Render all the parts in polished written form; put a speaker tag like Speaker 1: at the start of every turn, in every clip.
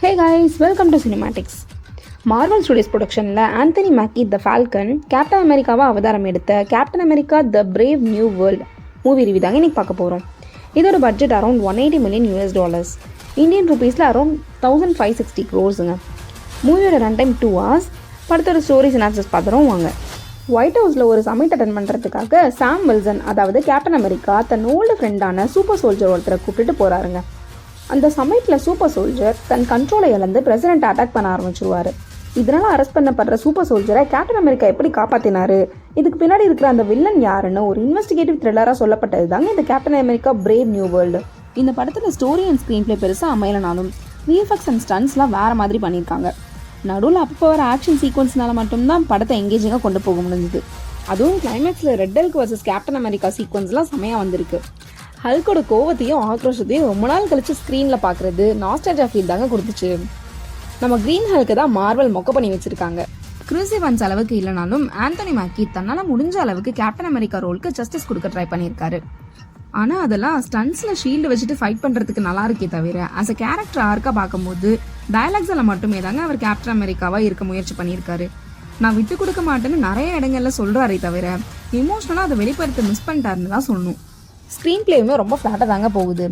Speaker 1: Hey guys, welcome to Cinematics. Marvel Studios ப்ரொடக்ஷனில் Anthony Mackie the Falcon Captain அமெரிக்காவை அவதாரம் எடுத்த Captain America the Brave New World movie review தாங்க இன்றைக்கி பார்க்க போகிறோம். இதோட பட்ஜெட் அரௌண்ட் $180 million இந்தியன் ருபீஸில் அரௌண்ட் 1560 crores. மூவியோட ரன் டைம் 2 hours. படத்தோட ஸ்டோரி சினாப்சிஸ் பார்த்துறோம் வாங்க. ஒயிட் ஹவுஸில் ஒரு சமிட் அட்டன் பண்ணுறதுக்காக சாம் வில்சன், அதாவது கேப்டன் அமெரிக்கா, தன் ஓல்டு ஃப்ரெண்டான சூப்பர் சோல்ஜர் ஒருத்தரை கூப்பிட்டுட்டு போகிறாருங்க. அந்த சமயத்தில் சூப்பர் சோல்ஜர் தன் கண்ட்ரோலை இழந்து பிரசிடென்ட் அட்டாக் பண்ண ஆரம்பிச்சிருவார். இதனால் அரெஸ்ட் பண்ணப்படுற சூப்பர் சோல்ஜரை கேப்டன் அமெரிக்கா எப்படி காப்பாற்றினாரு, இதுக்கு பின்னாடி இருக்கிற அந்த வில்லன் யாருன்னு ஒரு இன்வெஸ்டிகேட்டிவ் த்ரில்லராக சொல்லப்பட்டது தாங்க இந்த captain America brave new world. இந்த படத்தில் ஸ்டோரி அண்ட் ஸ்க்ரீன் பிளே பெருசாக அமையலனாலும் விஎஃப்எக்ஸ் அண்ட் ஸ்டன்ஸ்லாம் வேறு மாதிரி பண்ணியிருக்காங்க. நடுவில் அப்போ வர ஆக்ஷன் சீக்வன்ஸ்னால மட்டும்தான் படத்தை எங்கேஜிங்காக கொண்டு போக முடிஞ்சுது. அதுவும் கிளைமேக்ஸில் Red Hulk versus Captain America சீக்வன்ஸ்லாம் செமையாக வந்திருக்கு. ஹல்கோட கோவத்தையும் ஆக்ரோஷத்தையும் ரொம்ப நாள் கழிச்சு ஸ்க்ரீனில் பார்க்குறது நாஸ்டால்ஜியா ஃபீல் தாங்க கொடுத்துச்சு. நம்ம க்ரீன் ஹல்க்கு தான் மார்வல் மொக்க பண்ணி வச்சிருக்காங்க. கிறிஸ் எவன்ஸ் அளவுக்கு இல்லைனாலும் ஆந்தனி மேக்கி தன்னால் முடிஞ்ச அளவுக்கு கேப்டன் அமெரிக்கா ரோலுக்கு ஜஸ்டிஸ் கொடுக்க ட்ரை பண்ணியிருக்காரு. ஆனால் அதெல்லாம் ஸ்டன்ஸில் ஷீல்டு வச்சுட்டு ஃபைட் பண்ணுறதுக்கு நல்லா இருக்கே தவிர ஆஸ் அ கேரக்டர் ஆர்க்காக பார்க்கும்போது டயலாக்ஸில் மட்டுமே தாங்க அவர் கேப்டன் அமெரிக்காவாக இருக்க முயற்சி பண்ணியிருக்காரு. நான் விட்டு கொடுக்க மாட்டேன்னு நிறைய இடங்கள்ல சொல்கிறாரே தவிர இமோஷனலாக அதை வெளிப்படுத்த மிஸ் பண்ணிட்டாருன்னு தான் சொல்லணும். ஸ்க்ரீன் பிளேயுமே ரொம்ப ஃப்ளாட்டாக தாங்க போகுது.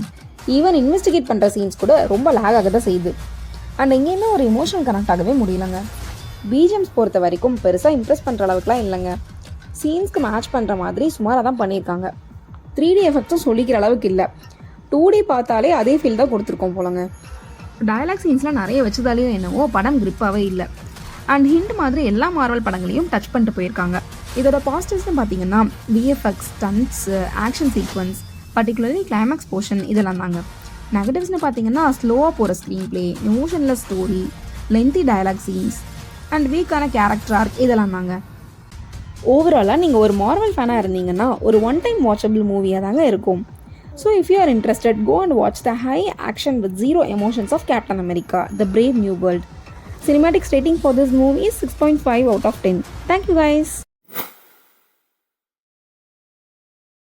Speaker 1: ஈவன் இன்வெஸ்டிகேட் பண்ணுற சீன்ஸ் கூட ரொம்ப லேக் ஆக தான் செய்யுது. அண்ட் எங்கேயுமே ஒரு இமோஷனல் கனெக்ட் ஆகவே முடியலங்க. பிஜிஎம்ஸ் பொறுத்த வரைக்கும் பெருசாக இம்ப்ரெஸ் பண்ணுற அளவுக்குலாம் இல்லைங்க. சீன்ஸ்க்கு மேட்ச் பண்ணுற மாதிரி சுமாராக தான் பண்ணியிருக்காங்க. 3D எஃபெக்ட்ஸும் சொல்லிக்கிற அளவுக்கு இல்லை. 2D பார்த்தாலே அதே ஃபீல் தான் கொடுத்துருக்கோம் போலங்க. டயலாக் சீன்ஸ்லாம் நிறைய வச்சதாலேயும் என்னவோ படம் கிரிப்பாகவே இல்லை. அண்ட் ஹிண்ட் மாதிரி எல்லா மார்வல் படங்களையும் டச் பண்ணிட்டு போயிருக்காங்க. இதோட பாசிட்டிவ்ஸ்னு பார்த்தீங்கன்னா VFX, stunts, action sequence, particularly climax portion இதெல்லாம் தாங்க. நெகட்டிவ்ஸ்னு பார்த்தீங்கன்னா ஸ்லோவாக போகிற screen play, emotionless story, lengthy dialogue scenes and வீக்கான கேரக்டர் ஆர்க் இதெல்லாம் தாங்க. ஓவராலாக நீங்கள் ஒரு மார்வல் ஃபேனாக இருந்தீங்கன்னா ஒரு ஒன் டைம் வாட்சபிள் மூவியாக தாங்க இருக்கும். So if you are interested, go and watch the high action with zero emotions of Captain America the Brave New World. Cinematic rating for this movie is 6.5 out of 10. Thank you guys.